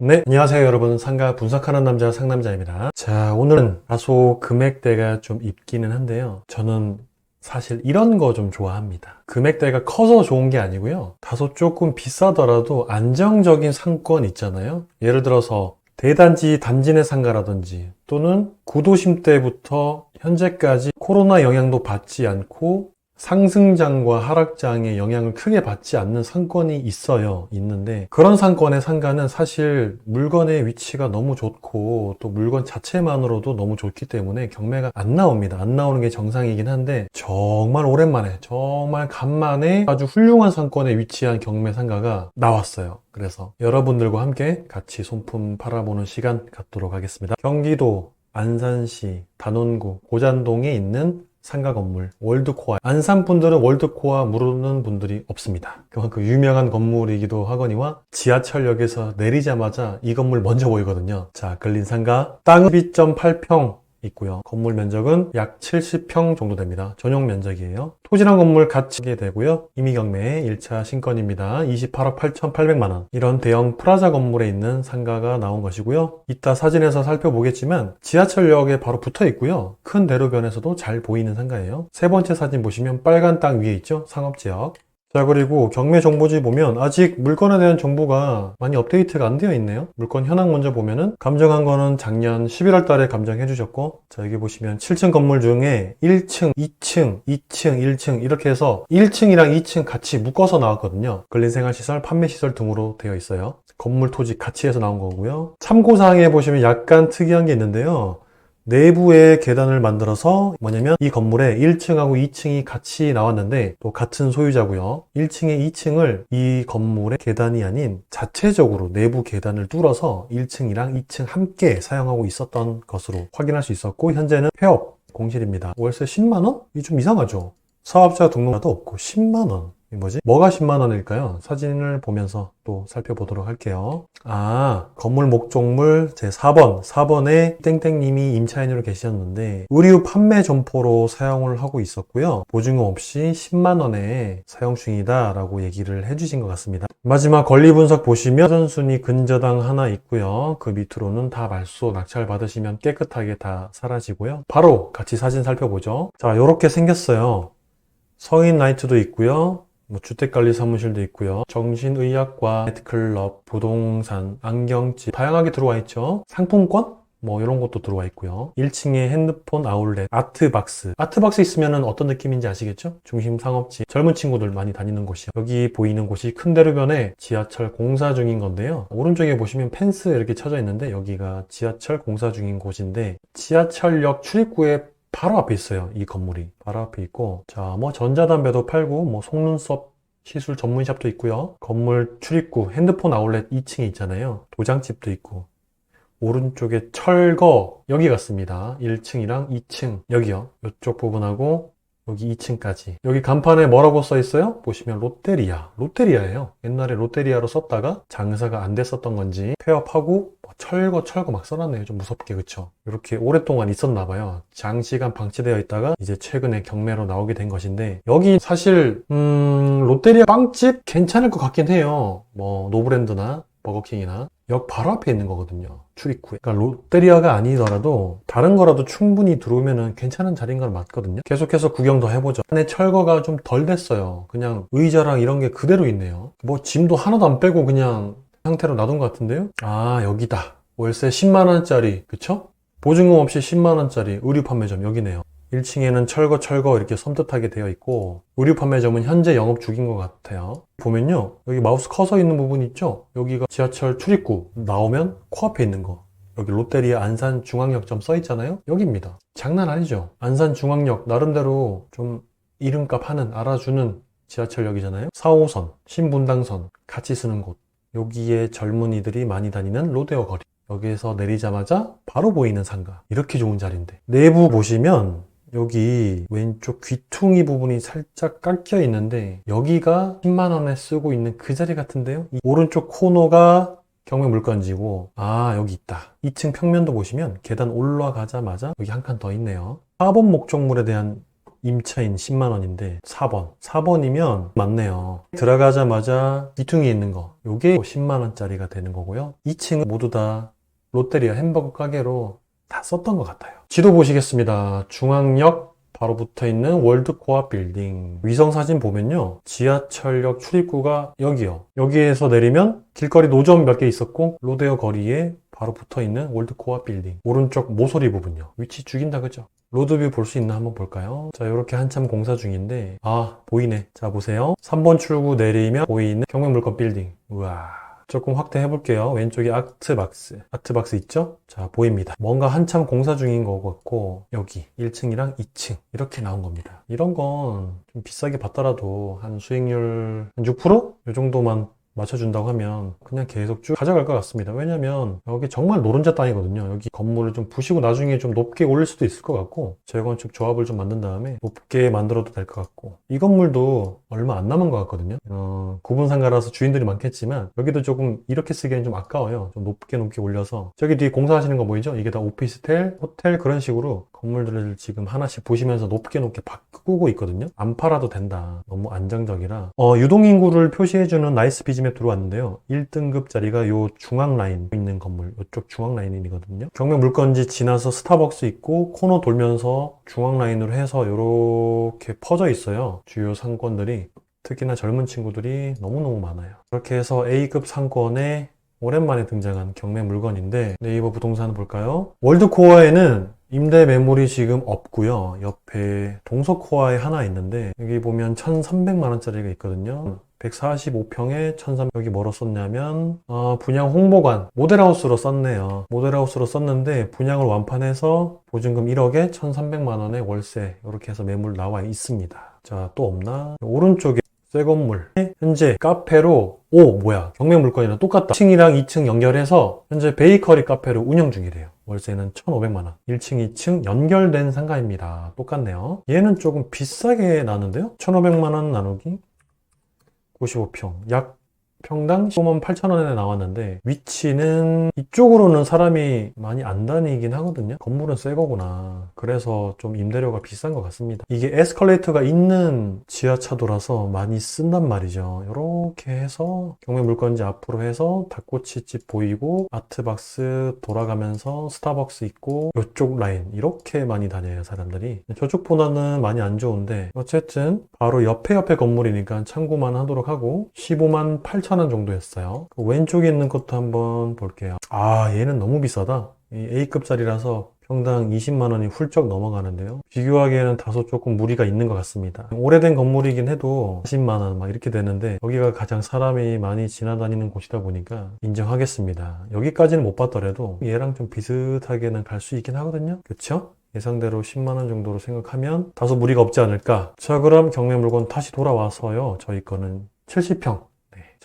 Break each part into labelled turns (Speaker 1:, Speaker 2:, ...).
Speaker 1: 네, 안녕하세요 여러분. 상가 분석하는 남자 상남자입니다. 자, 오늘은 다소 금액대가 좀 있기는 한데요. 저는 사실 이런 거 좀 좋아합니다. 금액대가 커서 좋은 게 아니고요. 다소 조금 비싸더라도 안정적인 상권 있잖아요. 예를 들어서 대단지 단지 내 상가라든지 또는 구도심 때부터 현재까지 코로나 영향도 받지 않고 상승장과 하락장의 영향을 크게 받지 않는 상권이 있는데 그런 상권의 상가는 사실 물건의 위치가 너무 좋고 또 물건 자체만으로도 너무 좋기 때문에 경매가 안 나옵니다. 안 나오는 게 정상이긴 한데 정말 오랜만에 정말 간만에 아주 훌륭한 상권에 위치한 경매 상가가 나왔어요. 그래서 여러분들과 함께 같이 손품 팔아보는 시간 갖도록 하겠습니다. 경기도 안산시 단원구 고잔동에 있는 상가 건물 월드코아. 안산 분들은 월드코아 모르는 분들이 없습니다. 그만큼 유명한 건물이기도 하거니와 지하철역에서 내리자마자 이 건물 먼저 보이거든요. 자, 근린 상가 땅은 12.8평 있고요. 건물 면적은 약 70평 정도 됩니다. 전용 면적이에요. 토지랑 건물 같이 되고요. 임의경매 1차 신건입니다. 28억 8,800만 원. 이런 대형 프라자 건물에 있는 상가가 나온 것이고요. 이따 사진에서 살펴보겠지만 지하철역에 바로 붙어 있고요. 큰 대로변에서도 잘 보이는 상가예요. 세 번째 사진 보시면 빨간 땅 위에 있죠? 상업지역. 자, 그리고 경매 정보지 보면 아직 물건에 대한 정보가 많이 업데이트가 안 되어 있네요. 물건 현황 먼저 보면은 감정한 거는 작년 11월 달에 감정해 주셨고, 자, 여기 보시면 7층 건물 중에 1층, 2층, 2층, 1층 이렇게 해서 1층이랑 2층 같이 묶어서 나왔거든요. 근린생활시설, 판매시설 등으로 되어 있어요. 건물 토지 같이 해서 나온 거고요. 참고사항에 보시면 약간 특이한 게 있는데요. 내부에 계단을 만들어서 뭐냐면 이 건물에 1층하고 2층이 같이 나왔는데 또 같은 소유자고요. 1층에 2층을 이 건물의 계단이 아닌 자체적으로 내부 계단을 뚫어서 1층이랑 2층 함께 사용하고 있었던 것으로 확인할 수 있었고 현재는 폐업 공실입니다. 월세 10만 원? 이게 좀 이상하죠. 사업자 등록도 없고 10만 원. 이 뭐지? 뭐가 10만 원일까요? 사진을 보면서 또 살펴보도록 할게요. 아, 건물 목적물 제 4번에 땡땡님이 임차인으로 계셨는데 의류 판매 점포로 사용을 하고 있었고요. 보증금 없이 10만 원에 사용 중이다 라고 얘기를 해주신 것 같습니다. 마지막 권리 분석 보시면 선순위 근저당 하나 있고요. 그 밑으로는 다 말소 낙찰 받으시면 깨끗하게 다 사라지고요. 바로 같이 사진 살펴보죠. 자, 이렇게 생겼어요. 성인 나이트도 있고요. 주택관리 사무실도 있고요. 정신의학과, 나이트클럽, 부동산, 안경집 다양하게 들어와 있죠. 상품권? 이런 것도 들어와 있고요. 1층에 핸드폰 아울렛, 아트박스. 아트박스 있으면 어떤 느낌인지 아시겠죠? 중심 상업지, 젊은 친구들 많이 다니는 곳이요. 여기 보이는 곳이 큰 대로변에 지하철 공사 중인 건데요. 오른쪽에 보시면 펜스 이렇게 쳐져 있는데 여기가 지하철 공사 중인 곳인데 지하철역 출입구에 바로 앞에 있어요. 이 건물이 바로 앞에 있고, 자, 전자담배도 팔고 속눈썹 시술 전문샵도 있고요. 건물 출입구 핸드폰 아울렛 2층에 있잖아요. 도장집도 있고, 오른쪽에 철거 여기 같습니다. 1층이랑 2층 여기요. 이쪽 부분하고 여기 2층까지. 여기 간판에 뭐라고 써 있어요? 보시면 롯데리아예요. 옛날에 롯데리아로 썼다가 장사가 안 됐었던 건지 폐업하고 철거 막 써놨네요. 좀 무섭게, 그쵸? 이렇게 오랫동안 있었나 봐요. 장시간 방치되어 있다가 이제 최근에 경매로 나오게 된 것인데 여기 사실 롯데리아 빵집 괜찮을 것 같긴 해요. 노브랜드나 버거킹이나 역 바로 앞에 있는 거거든요. 출입구에. 그러니까 롯데리아가 아니더라도 다른 거라도 충분히 들어오면은 괜찮은 자리인 건 맞거든요. 계속해서 구경 더 해보죠. 안에 철거가 좀 덜 됐어요. 그냥 의자랑 이런 게 그대로 있네요. 짐도 하나도 안 빼고 그냥 상태로 놔둔 것 같은데요. 아, 여기다. 월세 10만 원짜리, 그쵸? 보증금 없이 10만 원짜리 의류 판매점 여기네요. 1층에는 철거 이렇게 섬뜩하게 되어 있고 의류 판매점은 현재 영업 중인 것 같아요. 보면요, 여기 마우스 커서 있는 부분 있죠? 여기가 지하철 출입구 나오면 코앞에 있는 거, 여기 롯데리아 안산중앙역점 써 있잖아요. 여기입니다. 장난 아니죠? 안산중앙역 나름대로 좀 이름값 하는, 알아주는 지하철역이잖아요. 4호선, 신분당선 같이 쓰는 곳. 여기에 젊은이들이 많이 다니는 로데오 거리. 여기에서 내리자마자 바로 보이는 상가. 이렇게 좋은 자리인데 내부 보시면 여기 왼쪽 귀퉁이 부분이 살짝 깎여 있는데 여기가 10만 원에 쓰고 있는 그 자리 같은데요. 이 오른쪽 코너가 경매 물건지고, 아, 여기 있다. 2층 평면도 보시면 계단 올라가자마자 여기 한 칸 더 있네요. 4번 목적물에 대한 임차인 10만원인데 4번이면 맞네요. 들어가자마자 귀퉁이 있는 거 요게 10만원짜리가 되는 거고요. 2층은 모두 다 롯데리아 햄버거 가게로 다 썼던 것 같아요. 지도 보시겠습니다. 중앙역 바로 붙어있는 월드코아 빌딩. 위성사진 보면요, 지하철역 출입구가 여기요. 여기에서 내리면 길거리 노점 몇 개 있었고 로데오 거리에 바로 붙어있는 월드코아 빌딩. 오른쪽 모서리 부분요. 위치 죽인다 그죠? 로드뷰 볼 수 있나 한번 볼까요? 자, 이렇게 한참 공사 중인데 보이네. 자, 보세요. 3번 출구 내리면 보이는 경매물건 빌딩. 우와, 조금 확대해 볼게요. 왼쪽에 아트박스 있죠? 자, 보입니다. 뭔가 한참 공사 중인 것 같고 여기 1층이랑 2층 이렇게 나온 겁니다. 이런 건 좀 비싸게 받더라도 한 수익률 한 6%? 이 정도만 맞춰준다고 하면 그냥 계속 쭉 가져갈 것 같습니다. 왜냐면 여기 정말 노른자 땅이거든요. 여기 건물을 좀 부시고 나중에 좀 높게 올릴 수도 있을 것 같고 재건축 조합을 좀 만든 다음에 높게 만들어도 될 것 같고 이 건물도 얼마 안 남은 것 같거든요. 구분상가라서 주인들이 많겠지만 여기도 조금 이렇게 쓰기엔 좀 아까워요. 좀 높게 올려서 저기 뒤에 공사하시는 거 보이죠? 이게 다 오피스텔, 호텔 그런 식으로 건물들을 지금 하나씩 보시면서 높게 바꾸고 있거든요. 안 팔아도 된다. 너무 안정적이라 유동인구를 표시해주는 나이스 비즈맵 들어왔는데요. 1등급짜리가 요 중앙 라인 있는 건물, 이쪽 중앙 라인이거든요. 경매 물건지 지나서 스타벅스 있고 코너 돌면서 중앙 라인으로 해서 이렇게 퍼져 있어요. 주요 상권들이. 특히나 젊은 친구들이 너무너무 많아요. 그렇게 해서 A급 상권에 오랜만에 등장한 경매 물건인데 네이버 부동산 볼까요? 월드코어에는 임대 매물이 지금 없고요. 옆에 동서코어에 하나 있는데 여기 보면 1,300만 원짜리가 있거든요. 145평에 1,300. 여기 뭐로 썼냐면 분양 홍보관 모델하우스로 썼네요. 모델하우스로 썼는데 분양을 완판해서 보증금 1억에 1,300만 원의 월세 이렇게 해서 매물 나와 있습니다. 자, 또 없나? 오른쪽에 새 건물. 현재 카페로 경매 물건이랑 똑같다. 1층이랑 2층 연결해서 현재 베이커리 카페로 운영 중이래요. 월세는 1,500만 원. 1층, 2층 연결된 상가입니다. 똑같네요. 얘는 조금 비싸게 나는데요. 1,500만 원 나누기 95평. 약 평당 15만 8천 원에 나왔는데 위치는 이쪽으로는 사람이 많이 안 다니긴 하거든요. 건물은 새 거구나. 그래서 좀 임대료가 비싼 것 같습니다. 이게 에스컬레이터가 있는 지하차도라서 많이 쓴단 말이죠. 이렇게 해서 경매 물건지 앞으로 해서 닭꼬치집 보이고 아트박스 돌아가면서 스타벅스 있고 이쪽 라인 이렇게 많이 다녀요 사람들이. 저쪽보다는 많이 안 좋은데 어쨌든 바로 옆에 건물이니까 참고만 하도록 하고 15만 8천 원 정도였어요. 그 왼쪽에 있는 것도 한번 볼게요. 얘는 너무 비싸다. 이 A급짜리라서 평당 20만 원이 훌쩍 넘어가는데요. 비교하기에는 다소 조금 무리가 있는 것 같습니다. 오래된 건물이긴 해도 40만 원 막 이렇게 되는데 여기가 가장 사람이 많이 지나다니는 곳이다 보니까 인정하겠습니다. 여기까지는 못 봤더라도 얘랑 좀 비슷하게는 갈 수 있긴 하거든요. 그쵸? 예상대로 10만 원 정도로 생각하면 다소 무리가 없지 않을까. 자, 그럼 경매 물건 다시 돌아와서요. 저희 거는 70평.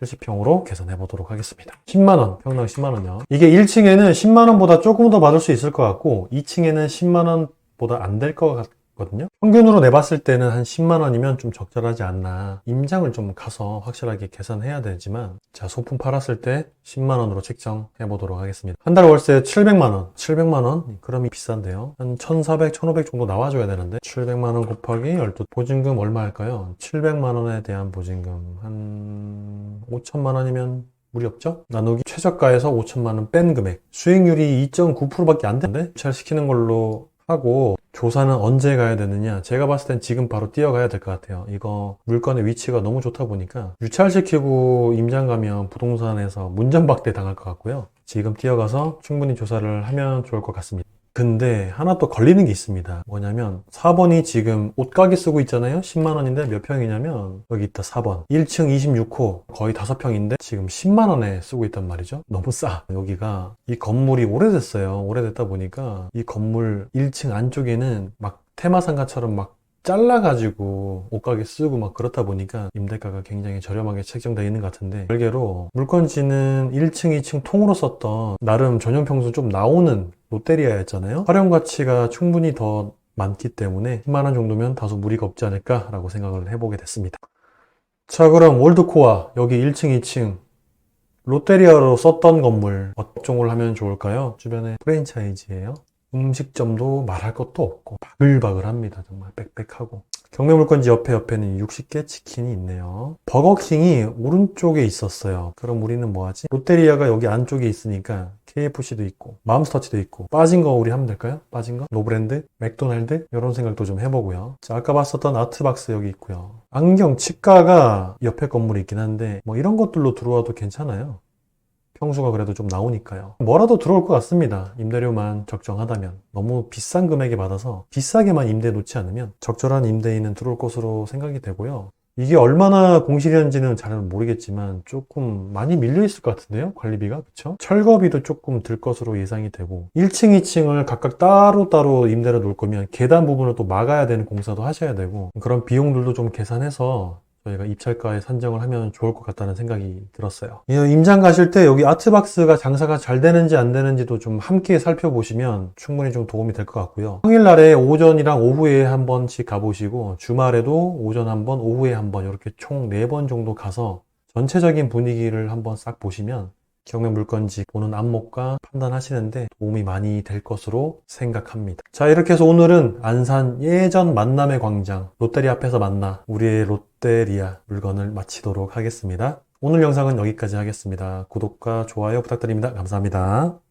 Speaker 1: 70평으로 계산해 보도록 하겠습니다. 10만원, 평당 10만원요. 이게 1층에는 10만원보다 조금 더 받을 수 있을 것 같고 2층에는 10만원보다 안 될 것 같거든요. 평균으로 내봤을 때는 한 10만원이면 좀 적절하지 않나. 임장을 좀 가서 확실하게 계산해야 되지만 자, 소품 팔았을 때 10만원으로 책정해 보도록 하겠습니다. 한 달 월세 700만원. 700만원? 그럼 비싼데요. 한 1,400, 1,500 정도 나와줘야 되는데 700만원 곱하기 12. 보증금 얼마 할까요? 700만원에 대한 보증금 한 5천만 원이면 무리 없죠? 나누기 최저가에서 5천만 원 뺀 금액. 수익률이 2.9%밖에 안 되는데 유찰시키는 걸로 하고 조사는 언제 가야 되느냐? 제가 봤을 땐 지금 바로 뛰어가야 될 것 같아요. 이거 물건의 위치가 너무 좋다 보니까 유찰시키고 임장 가면 부동산에서 문전박대 당할 것 같고요. 지금 뛰어가서 충분히 조사를 하면 좋을 것 같습니다. 근데 하나 또 걸리는 게 있습니다. 뭐냐면 4번이 지금 옷가게 쓰고 있잖아요. 10만 원인데 몇 평이냐면 여기 있다 4번 1층 26호 거의 5평인데 지금 10만 원에 쓰고 있단 말이죠. 너무 싸. 여기가 이 건물이 오래됐어요. 오래됐다 보니까 이 건물 1층 안쪽에는 막 테마상가처럼 막 잘라가지고 옷가게 쓰고 막 그렇다 보니까 임대가가 굉장히 저렴하게 책정되어 있는 것 같은데 별개로 물건지는 1층, 2층 통으로 썼던 나름 전용평수 좀 나오는 롯데리아였잖아요. 활용 가치가 충분히 더 많기 때문에 10만 원 정도면 다소 무리가 없지 않을까라고 생각을 해보게 됐습니다. 자, 그럼 월드코아 여기 1층, 2층 롯데리아로 썼던 건물 어떤 종을 하면 좋을까요? 주변에 프랜차이즈예요. 음식점도 말할 것도 없고 바글바글합니다. 정말 빽빽하고. 경매물건지 옆에는 60개 치킨이 있네요. 버거킹이 오른쪽에 있었어요. 그럼 우리는 뭐하지? 롯데리아가 여기 안쪽에 있으니까 KFC도 있고 맘스터치도 있고 빠진 거 우리 하면 될까요? 빠진 거? 노브랜드? 맥도날드? 이런 생각도 좀 해보고요. 자, 아까 봤었던 아트박스 여기 있고요. 안경 치과가 옆에 건물에 있긴 한데 뭐 이런 것들로 들어와도 괜찮아요. 평수가 그래도 좀 나오니까요. 뭐라도 들어올 것 같습니다. 임대료만 적정하다면. 너무 비싼 금액에 받아서 비싸게만 임대 놓지 않으면 적절한 임대인은 들어올 것으로 생각이 되고요. 이게 얼마나 공실했는지는 잘 모르겠지만 조금 많이 밀려 있을 것 같은데요? 관리비가. 그쵸? 철거비도 조금 들 것으로 예상이 되고 1층, 2층을 각각 따로따로 임대로 놓을 거면 계단 부분을 또 막아야 되는 공사도 하셔야 되고 그런 비용들도 좀 계산해서 저희가 입찰가에 산정을 하면 좋을 것 같다는 생각이 들었어요. 임장 가실 때 여기 아트박스가 장사가 잘 되는지 안 되는지도 좀 함께 살펴보시면 충분히 좀 도움이 될 것 같고요. 평일날에 오전이랑 오후에 한 번씩 가보시고 주말에도 오전 한 번, 오후에 한 번 이렇게 총 4번 정도 가서 전체적인 분위기를 한번 싹 보시면 경매 물건지 보는 안목과 판단하시는데 도움이 많이 될 것으로 생각합니다. 자, 이렇게 해서 오늘은 안산 예전 만남의 광장 롯데리아 앞에서 만나 우리의 롯데리아 물건을 마치도록 하겠습니다. 오늘 영상은 여기까지 하겠습니다. 구독과 좋아요 부탁드립니다. 감사합니다.